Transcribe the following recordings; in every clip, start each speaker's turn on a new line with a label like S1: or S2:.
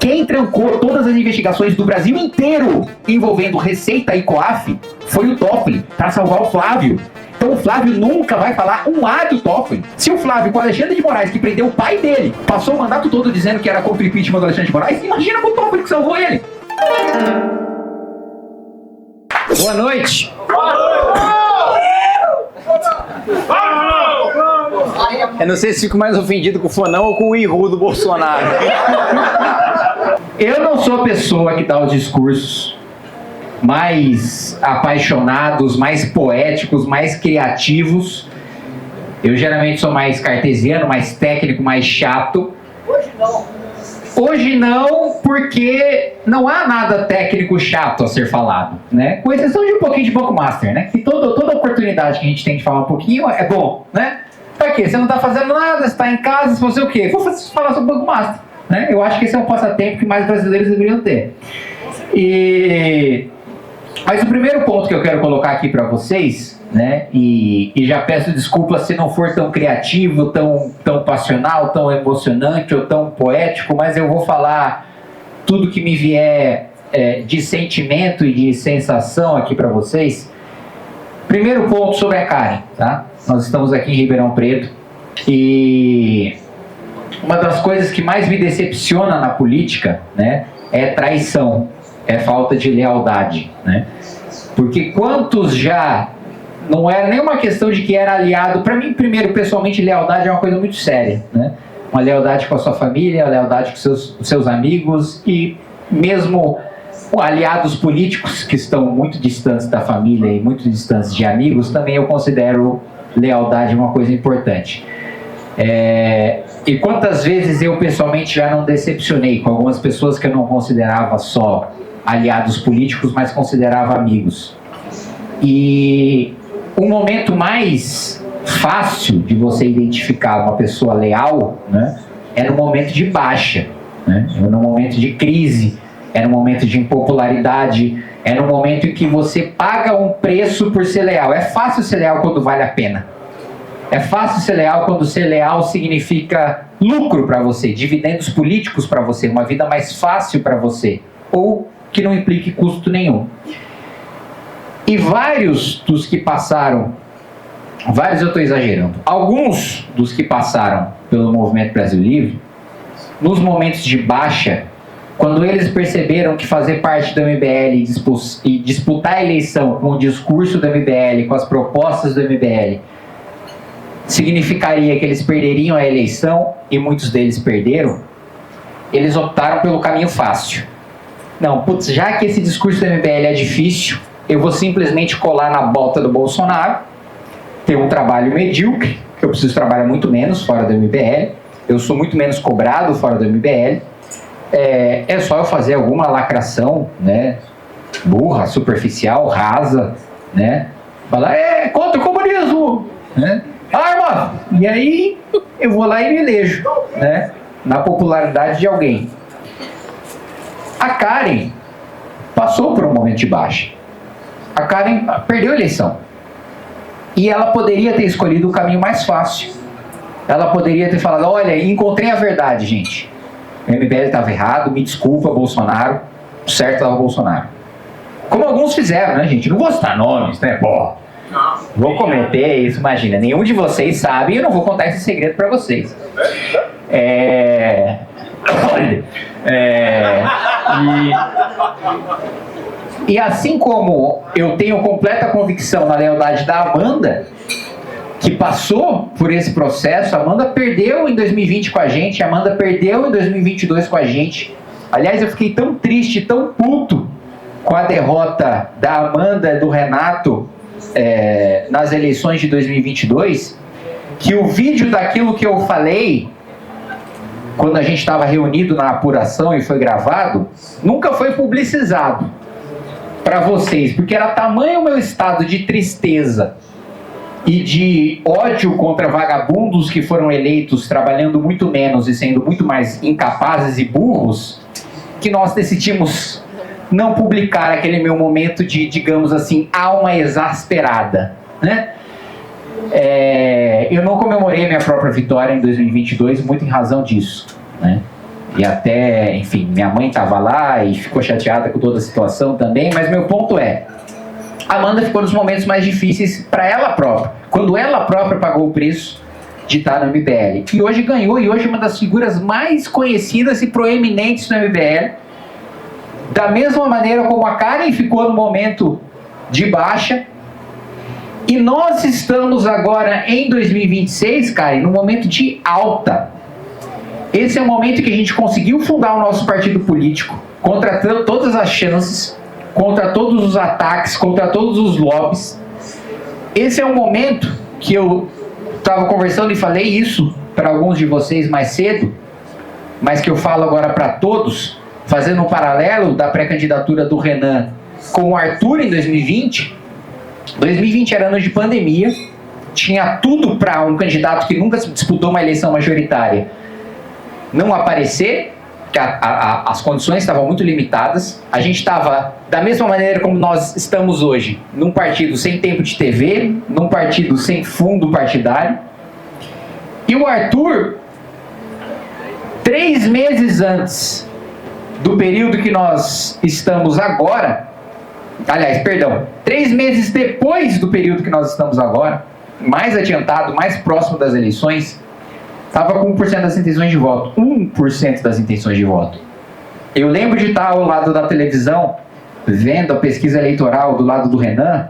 S1: Quem trancou todas as investigações do Brasil inteiro envolvendo Receita e COAF foi o Toffoli, para salvar o Flávio. Então o Flávio nunca vai falar um A do Toffoli. Se o Flávio, com o Alexandre de Moraes, que prendeu o pai dele, passou o mandato todo dizendo que era contra o impeachment do Alexandre de Moraes, imagina com o Toffoli que salvou ele. Boa noite. Eu não sei se fico mais ofendido com o Fonão ou com o Iru do Bolsonaro. Eu não sou a pessoa que dá os discursos mais apaixonados, mais poéticos, mais criativos. Eu geralmente sou mais cartesiano, mais técnico, mais chato.
S2: Hoje não.
S1: Hoje não, porque não há nada técnico chato a ser falado, né? Com exceção de um pouquinho de Buckmaster, né? Que toda oportunidade que a gente tem de falar um pouquinho é bom, né? Pra quê? Você não tá fazendo nada, você tá em casa, você fazer o quê? Vou falar sobre Buckmaster, né? Eu acho que esse é um passatempo que mais brasileiros deveriam ter. Mas o primeiro ponto que eu quero colocar aqui para vocês, né, e já peço desculpas se não for tão criativo, tão passional, tão emocionante ou tão poético, mas eu vou falar tudo que me vier de sentimento e de sensação aqui para vocês. Primeiro ponto sobre a Karen, tá? Nós estamos aqui em Ribeirão Preto e uma das coisas que mais me decepciona na política, né, é traição. É falta de lealdade, né? Porque quantos já... Não era nem uma questão de que era aliado. Para mim, primeiro, pessoalmente, lealdade é uma coisa muito séria, né? Uma lealdade com a sua família, uma lealdade com seus amigos e mesmo aliados políticos que estão muito distantes da família e muito distantes de amigos, também eu considero lealdade uma coisa importante. E quantas vezes eu, pessoalmente, já não decepcionei com algumas pessoas que eu não considerava só aliados políticos, mas considerava amigos. E o momento mais fácil de você identificar uma pessoa leal, né, é no momento de baixa, né, é no momento de crise, é no momento de impopularidade, é no momento em que você paga um preço por ser leal. É fácil ser leal quando vale a pena. É fácil ser leal quando ser leal significa lucro para você, dividendos políticos para você, uma vida mais fácil para você, ou que não implique custo nenhum. E vários dos que passaram, vários eu estou exagerando, alguns dos que passaram pelo Movimento Brasil Livre, nos momentos de baixa, quando eles perceberam que fazer parte do MBL e disputar a eleição com o discurso do MBL, com as propostas do MBL, significaria que eles perderiam a eleição, e muitos deles perderam, eles optaram pelo caminho fácil. Não, putz, já que esse discurso do MBL é difícil, eu vou simplesmente colar na bota do Bolsonaro, ter um trabalho medíocre, que eu preciso trabalhar muito menos fora do MBL, eu sou muito menos cobrado fora do MBL, é só eu fazer alguma lacração, né, burra, superficial, rasa, né, falar, contra o comunismo, né, arma! E aí eu vou lá e me elejo, né, na popularidade de alguém. A Karen passou por um momento de baixa. A Karen perdeu a eleição. E ela poderia ter escolhido o caminho mais fácil. Ela poderia ter falado, olha, encontrei a verdade, gente. O MBL estava errado, me desculpa, Bolsonaro. Certo estava o Bolsonaro. Como alguns fizeram, né, gente? Não vou citar nomes, né? Pô, vou cometer isso, imagina. Nenhum de vocês sabe e eu não vou contar esse segredo para vocês. Olha... E assim como eu tenho completa convicção na lealdade da Amanda, que passou por esse processo, a Amanda perdeu em 2020 com a gente, a Amanda perdeu em 2022 com a gente. Aliás, eu fiquei tão triste, tão puto com a derrota da Amanda e do Renato nas eleições de 2022, que o vídeo daquilo que eu falei quando a gente estava reunido na apuração e foi gravado, nunca foi publicizado para vocês, porque era tamanho o meu estado de tristeza e de ódio contra vagabundos que foram eleitos trabalhando muito menos e sendo muito mais incapazes e burros, que nós decidimos não publicar aquele meu momento de, digamos assim, alma exasperada, né? Eu não comemorei minha própria vitória em 2022, muito em razão disso, né? e até, enfim, minha mãe estava lá e ficou chateada com toda a situação também, mas meu ponto é, a Amanda ficou nos momentos mais difíceis para ela própria, quando ela própria pagou o preço de estar no MBL. E hoje ganhou, e hoje é uma das figuras mais conhecidas e proeminentes no MBL. Da mesma maneira como a Karen ficou no momento de baixa. E nós estamos agora em 2026, Karen, no momento de alta. Esse é o momento que a gente conseguiu fundar o nosso partido político, contra todas as chances, contra todos os ataques, contra todos os lobbies. Esse é um momento que eu estava conversando e falei isso para alguns de vocês mais cedo, mas que eu falo agora para todos, fazendo um paralelo da pré-candidatura do Renan com o Arthur em 2020. 2020 era ano de pandemia, tinha tudo para um candidato que nunca disputou uma eleição majoritária não aparecer, que as condições estavam muito limitadas. A gente estava, da mesma maneira como nós estamos hoje, num partido sem tempo de TV, num partido sem fundo partidário. E o Arthur, 3 meses antes do período que nós estamos agora, aliás, perdão, 3 meses depois do período que nós estamos agora, mais adiantado, mais próximo das eleições, estava com 1% das intenções de voto. 1% das intenções de voto. Eu lembro de estar ao lado da televisão, vendo a pesquisa eleitoral do lado do Renan,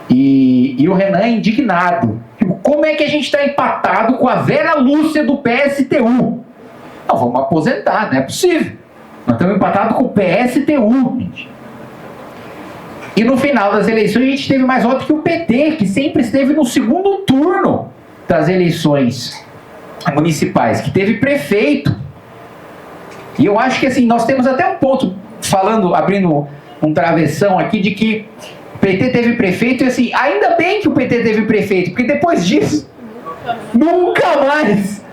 S1: e o Renan indignado. Tipo, como é que a gente está empatado com a Vera Lúcia do PSTU? Não, vamos aposentar, não é possível. Nós estamos empatados com o PSTU, gente. E no final das eleições a gente teve mais voto que o PT, que sempre esteve no segundo turno das eleições municipais, que teve prefeito. E eu acho que assim, nós temos até um ponto, abrindo um travessão aqui, de que o PT teve prefeito, e assim, ainda bem que o PT teve prefeito, porque depois disso, nunca mais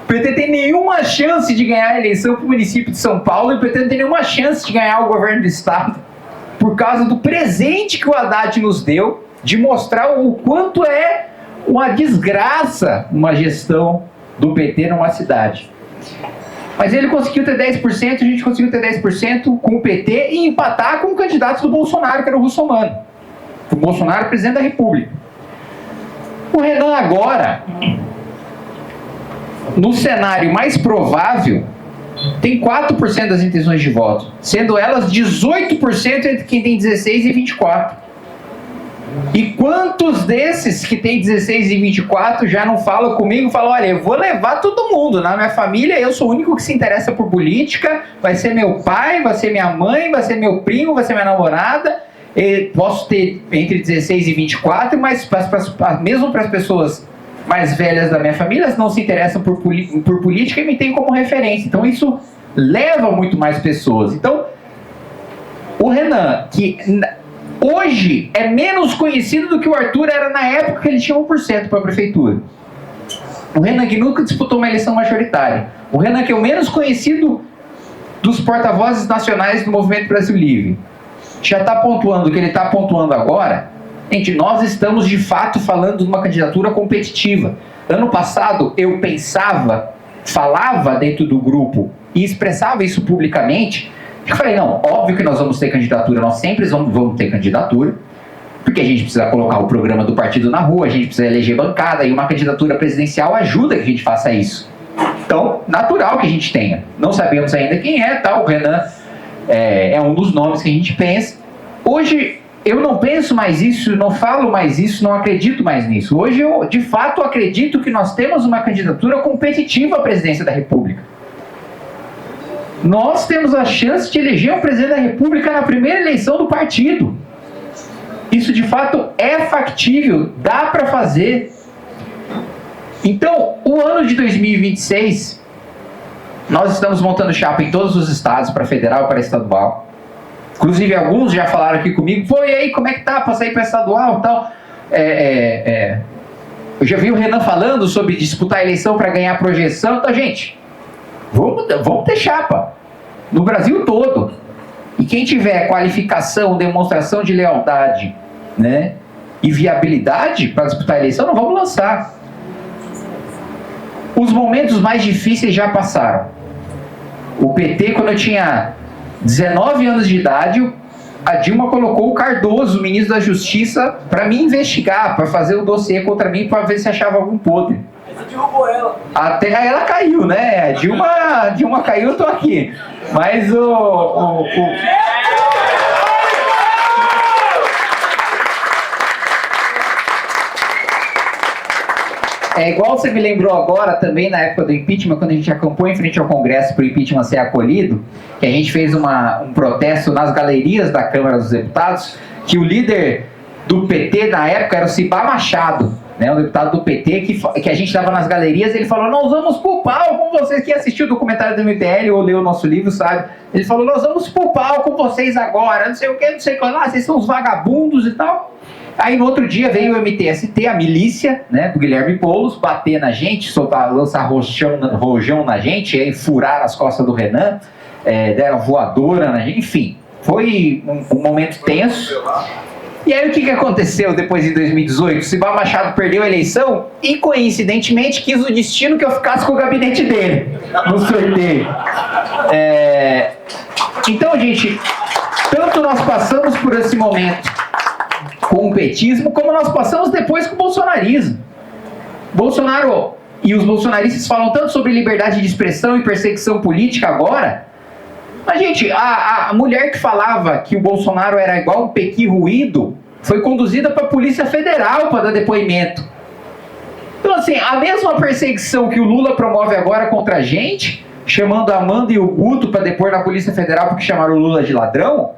S1: o PT tem nenhuma chance de ganhar a eleição para o município de São Paulo, e o PT não tem nenhuma chance de ganhar o governo do estado, por causa do presente que o Haddad nos deu, de mostrar o quanto é uma desgraça uma gestão do PT numa cidade. Mas ele conseguiu ter 10%, a gente conseguiu ter 10% com o PT e empatar com o candidato do Bolsonaro, que era o Russomano. O Bolsonaro, presidente da República. O Renan agora, no cenário mais provável, tem 4% das intenções de voto, sendo elas 18% entre quem tem 16 e 24. E quantos desses que tem 16 e 24 já não falam comigo, falam, olha, eu vou levar todo mundo, na minha família eu sou o único que se interessa por política, vai ser meu pai, vai ser minha mãe, vai ser meu primo, vai ser minha namorada, posso ter entre 16 e 24, mas mesmo para as pessoas mais velhas da minha família não se interessam por política e me tem como referência. Então isso leva muito mais pessoas. Então, o Renan, que hoje é menos conhecido do que o Arthur era na época que ele tinha 1% para a prefeitura. O Renan que nunca disputou uma eleição majoritária. O Renan que é o menos conhecido dos porta-vozes nacionais do Movimento Brasil Livre. Já está pontuando o que ele está pontuando agora. Gente, nós estamos de fato falando de uma candidatura competitiva. Ano passado eu falava dentro do grupo e expressava isso publicamente. Eu falei, não, óbvio que nós vamos ter candidatura, nós sempre vamos ter candidatura, porque a gente precisa colocar o programa do partido na rua, a gente precisa eleger bancada, e uma candidatura presidencial ajuda que a gente faça isso. Então, natural que a gente tenha. Não sabemos ainda quem é, tá? O Renan é um dos nomes que a gente pensa. Hoje, eu não penso mais isso, não falo mais isso, não acredito mais nisso. Hoje, eu, de fato, acredito que nós temos uma candidatura competitiva à presidência da República. Nós temos a chance de eleger um presidente da República na primeira eleição do partido. Isso, de fato, é factível, dá para fazer. Então, o ano de 2026, nós estamos montando chapa em todos os estados, para federal e para estadual. Inclusive, alguns já falaram aqui comigo, pô, e aí, como é que tá para sair para estadual e tal? Eu já vi o Renan falando sobre disputar a eleição para ganhar projeção. Então, gente, vamos ter chapa no Brasil todo. E quem tiver qualificação, demonstração de lealdade, né, e viabilidade para disputar a eleição, não vamos lançar. Os momentos mais difíceis já passaram. O PT, quando eu tinha 19 anos de idade, a Dilma colocou o Cardoso, ministro da Justiça, para me investigar, para fazer o dossiê contra mim, para ver se achava algum podre.
S2: Você derrubou ela.
S1: Até aí ela caiu, né? A Dilma caiu, eu tô aqui. Mas é igual você me lembrou agora também, na época do impeachment, quando a gente acampou em frente ao Congresso para o impeachment ser acolhido, que a gente fez um protesto nas galerias da Câmara dos Deputados, que o líder do PT na época era o Cibá Machado, né, um deputado do PT, que a gente estava nas galerias, ele falou, nós vamos pro palco com vocês, quem assistiu o documentário do MBL ou leu o nosso livro, sabe? Ele falou, nós vamos pro palco com vocês agora, não sei o que, não sei o que lá, vocês são os vagabundos e tal. Aí no outro dia veio o MTST, a milícia, né, do Guilherme Boulos, bater na gente, lançar rojão na gente, aí furar as costas do Renan, deram voadora na gente, enfim, foi um momento tenso. E aí o que aconteceu depois em 2018? O Cibá Machado perdeu a eleição e, coincidentemente, quis o destino que eu ficasse com o gabinete dele no sorteio. Então, gente, tanto nós passamos por esse momento com o petismo, como nós passamos depois com o bolsonarismo. Bolsonaro e os bolsonaristas falam tanto sobre liberdade de expressão e perseguição política agora. Mas, gente, a mulher que falava que o Bolsonaro era igual um pequi ruído foi conduzida para a Polícia Federal para dar depoimento. Então, assim, a mesma perseguição que o Lula promove agora contra a gente, chamando a Amanda e o Guto para depor na Polícia Federal porque chamaram o Lula de ladrão,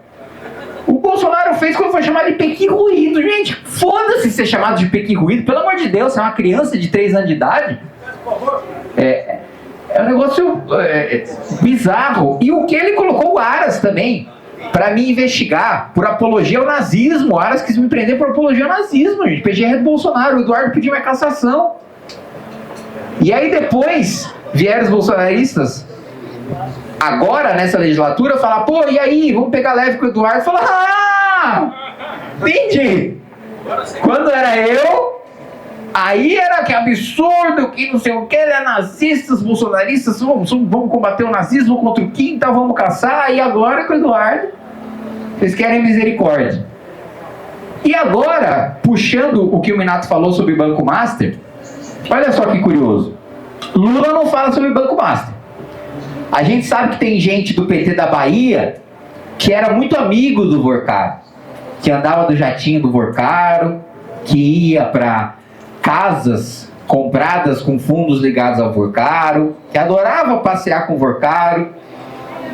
S1: o Bolsonaro fez quando foi chamado de pequi ruído. Gente, foda-se ser chamado de pequi ruído. Pelo amor de Deus, você é uma criança de 3 anos de idade. É um negócio bizarro. E o que ele colocou o Aras também, para me investigar por apologia ao nazismo. O Aras quis me prender por apologia ao nazismo, gente. PGR do Bolsonaro, o Eduardo pediu minha cassação. E aí depois vieram os bolsonaristas, agora nessa legislatura, falar, pô, e aí, vamos pegar leve com o Eduardo? Fala, entendi. Quando era eu, aí era que absurdo, que não sei o que, ele é nazista, os bolsonaristas, vamos combater o nazismo contra o Kim, então vamos caçar, e agora com o Eduardo, vocês querem misericórdia. E agora, puxando o que o Minato falou sobre Banco Master, olha só que curioso, Lula não fala sobre Banco Master. A gente sabe que tem gente do PT da Bahia que era muito amigo do Vorcaro, que andava do jatinho do Vorcaro, que ia para casas compradas com fundos ligados ao Vorcaro, que adorava passear com o Vorcaro,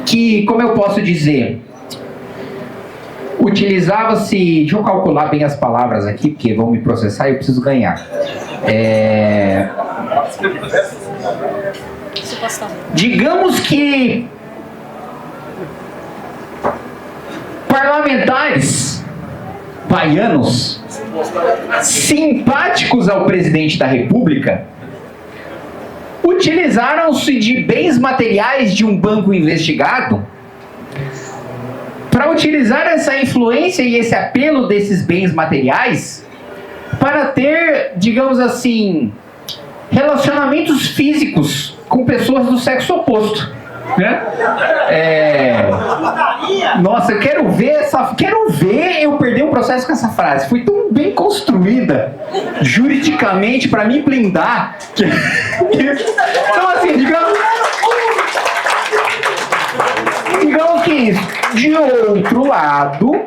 S1: que, como eu posso dizer, utilizava-se... Deixa eu calcular bem as palavras aqui, porque vão me processar e eu preciso ganhar. Digamos que parlamentares baianos simpáticos ao presidente da República utilizaram-se de bens materiais de um banco investigado para utilizar essa influência e esse apelo desses bens materiais para ter, digamos assim, relacionamentos físicos com pessoas do sexo oposto, né? Nossa, eu quero ver eu perder um processo com essa frase. Foi tão bem construída juridicamente para me blindar então, assim, digamos que de outro lado,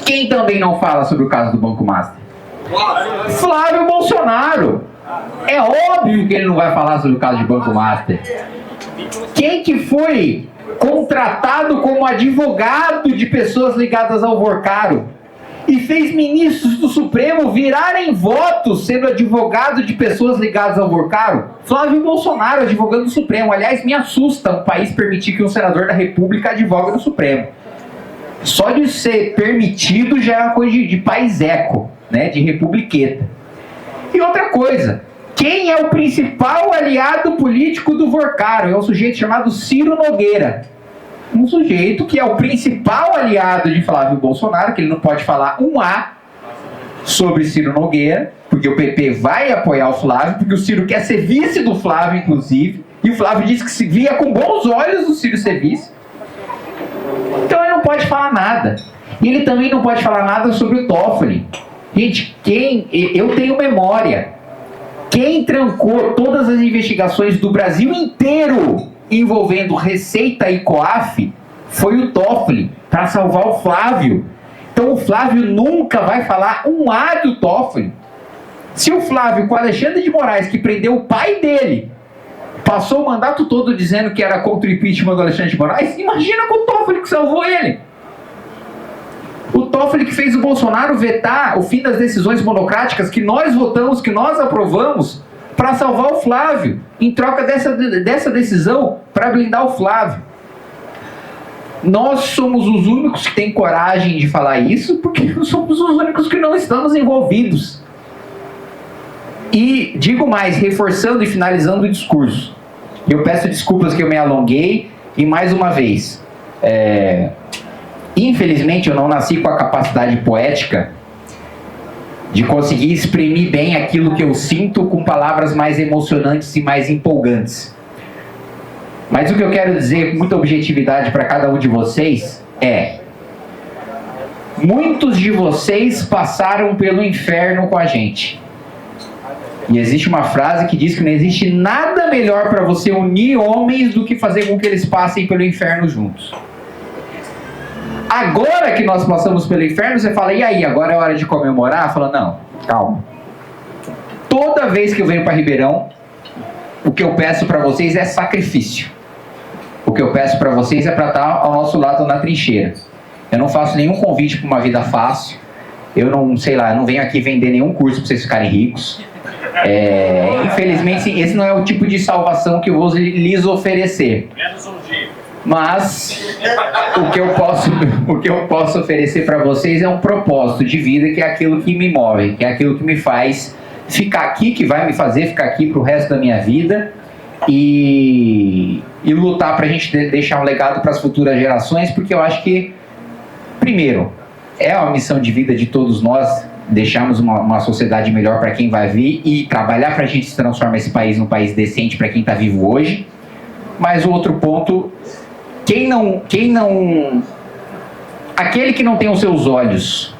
S1: quem também não fala sobre o caso do Banco Master? Flávio Bolsonaro. É óbvio que ele não vai falar sobre o caso de Banco Master. Quem que foi contratado como advogado de pessoas ligadas ao Vorcaro e fez ministros do Supremo virarem votos sendo advogado de pessoas ligadas ao Vorcaro? Flávio Bolsonaro, advogando do Supremo. Aliás, me assusta um país permitir que um senador da República advogue no Supremo. Só de ser permitido já é uma coisa de país eco, né, de republiqueta. E outra coisa, quem é o principal aliado político do Vorcaro? É um sujeito chamado Ciro Nogueira. Um sujeito que é o principal aliado de Flávio Bolsonaro, que ele não pode falar um A sobre Ciro Nogueira, porque o PP vai apoiar o Flávio, porque o Ciro quer ser vice do Flávio, inclusive. E o Flávio disse que se via com bons olhos o Ciro ser vice. Então ele não pode falar nada. E ele também não pode falar nada sobre o Toffoli. Gente, eu tenho memória. Quem trancou todas as investigações do Brasil inteiro envolvendo Receita e COAF foi o Toffoli, para salvar o Flávio. Então o Flávio nunca vai falar um A do Toffoli. Se o Flávio, com o Alexandre de Moraes, que prendeu o pai dele, passou o mandato todo dizendo que era contra o impeachment do Alexandre de Moraes, imagina com o Toffoli que salvou ele. O Toffoli que fez o Bolsonaro vetar o fim das decisões monocráticas que nós votamos, que nós aprovamos, para salvar o Flávio, em troca dessa decisão, para blindar o Flávio. Nós somos os únicos que têm coragem de falar isso, porque somos os únicos que não estamos envolvidos. E digo mais, reforçando e finalizando o discurso. Eu peço desculpas que eu me alonguei, e mais uma vez, infelizmente eu não nasci com a capacidade poética de conseguir exprimir bem aquilo que eu sinto com palavras mais emocionantes e mais empolgantes. Mas o que eu quero dizer com muita objetividade para cada um de vocês é: muitos de vocês passaram pelo inferno com a gente. E existe uma frase que diz que não existe nada melhor para você unir homens do que fazer com que eles passem pelo inferno juntos. Agora que nós passamos pelo inferno, você fala, e aí, agora é hora de comemorar? Fala, não, calma. Toda vez que eu venho para Ribeirão, o que eu peço para vocês é sacrifício. O que eu peço para vocês é para estar ao nosso lado na trincheira. Eu não faço nenhum convite para uma vida fácil. Eu não, sei lá, não venho aqui vender nenhum curso para vocês ficarem ricos. Infelizmente, esse não é o tipo de salvação que eu vou lhes oferecer. Mas o que eu posso oferecer para vocês é um propósito de vida, que é aquilo que me move, que é aquilo que me faz ficar aqui, que vai me fazer ficar aqui pro resto da minha vida e lutar para a gente deixar um legado para as futuras gerações, porque eu acho que, primeiro, é uma missão de vida de todos nós deixarmos uma sociedade melhor para quem vai vir e trabalhar para a gente transformar esse país num país decente para quem está vivo hoje. Mas o outro ponto, aquele que não tem os seus olhos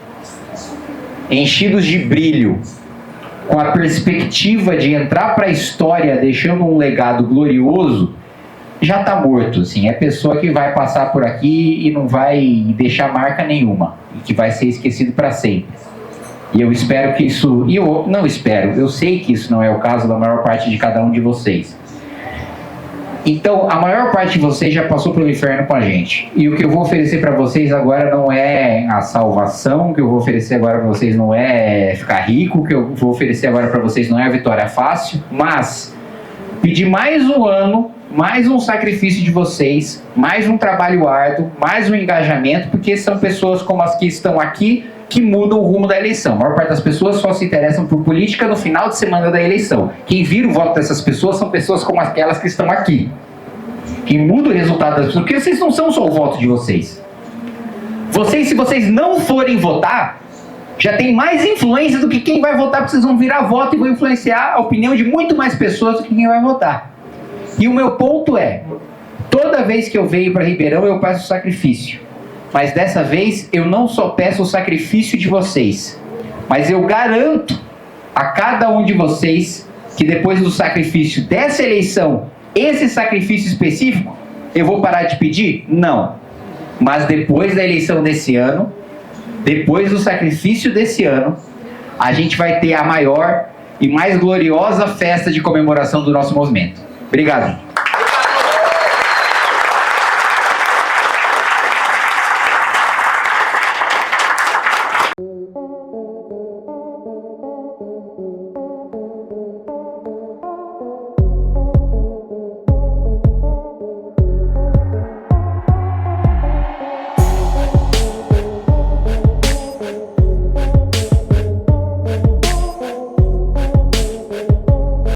S1: enchidos de brilho, com a perspectiva de entrar para a história deixando um legado glorioso, já está morto, assim. É pessoa que vai passar por aqui e não vai deixar marca nenhuma, e que vai ser esquecido para sempre. E eu espero que isso... E eu não espero, eu sei que isso não é o caso da maior parte de cada um de vocês. Então, a maior parte de vocês já passou pelo inferno com a gente. E o que eu vou oferecer para vocês agora não é a salvação, o que eu vou oferecer agora para vocês não é ficar rico, o que eu vou oferecer agora para vocês não é a vitória fácil, mas pedir mais um ano, mais um sacrifício de vocês, mais um trabalho árduo, mais um engajamento, porque são pessoas como as que estão aqui que mudam o rumo da eleição. A maior parte das pessoas só se interessam por política no final de semana da eleição. Quem vira o voto dessas pessoas são pessoas como aquelas que estão aqui. Quem muda o resultado das pessoas, porque vocês não são só o voto de vocês. Vocês, se vocês não forem votar, já tem mais influência do que quem vai votar, porque vocês vão virar voto e vão influenciar a opinião de muito mais pessoas do que quem vai votar. E o meu ponto é, toda vez que eu venho para Ribeirão, eu peço sacrifício. Mas dessa vez, eu não só peço o sacrifício de vocês, mas eu garanto a cada um de vocês que depois do sacrifício dessa eleição, esse sacrifício específico, eu vou parar de pedir? Não. Mas depois da eleição desse ano, depois do sacrifício desse ano, a gente vai ter a maior e mais gloriosa festa de comemoração do nosso movimento. Obrigado.